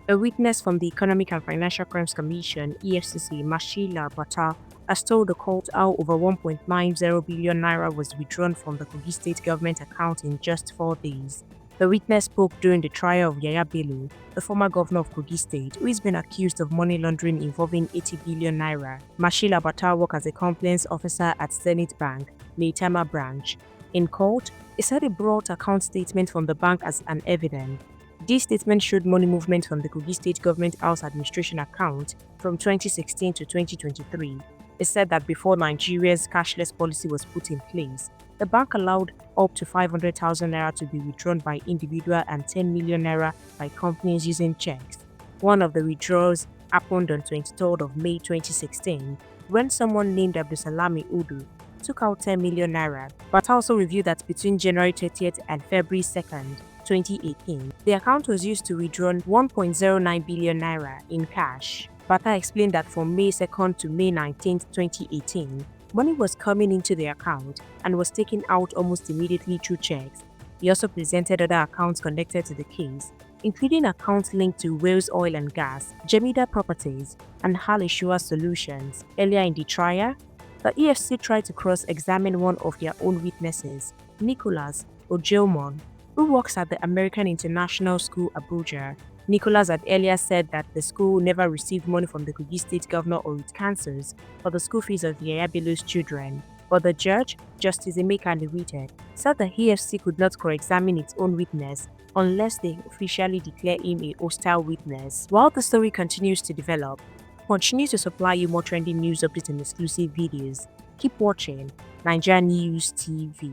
A witness from the Economic and Financial Crimes Commission (EFCC), Mashila Bata, has told the court how over 1.90 billion naira was withdrawn from the Kogi state government account in just 4 days. The witness spoke during the trial of Yaya Bello, the former governor of Kogi State, who is been accused of money laundering involving 80 billion naira. Mashila Bata worked as a compliance officer at Zenith Bank, Maitama branch. In court, he said he brought account statement from the bank as an evidence. This statement showed money movement from the Kogi State Government House Administration account from 2016 to 2023. It said that before Nigeria's cashless policy was put in place, the bank allowed up to 500,000 naira to be withdrawn by individual and 10 million naira by companies using checks. One of the withdrawals happened on 23rd of May 2016 when someone named Abdusalami Udu took out 10 million naira, but also revealed that between January 30th and February 2nd, 2018, the account was used to withdraw 1.09 billion naira in cash. Bata explained that from May 2nd to May 19th, 2018, money was coming into the account and was taken out almost immediately through checks. He also presented other accounts connected to the case, including accounts linked to Wales Oil and Gas, Jemida Properties, and Halishua Solutions. Earlier in the trial, the EFCC tried to cross-examine one of their own witnesses, Nicholas Ojelmon, who works at the American International School, Abuja. Nicholas had earlier said that the school never received money from the Kogi State governor or its councils for the school fees of Yaya Bello's children. But the judge, Justice Emeka Nwiite, said the EFCC could not cross-examine its own witness unless they officially declare him a hostile witness. While the story continues to develop, continue to supply you more trending news updates and exclusive videos. Keep watching NaijaNews TV.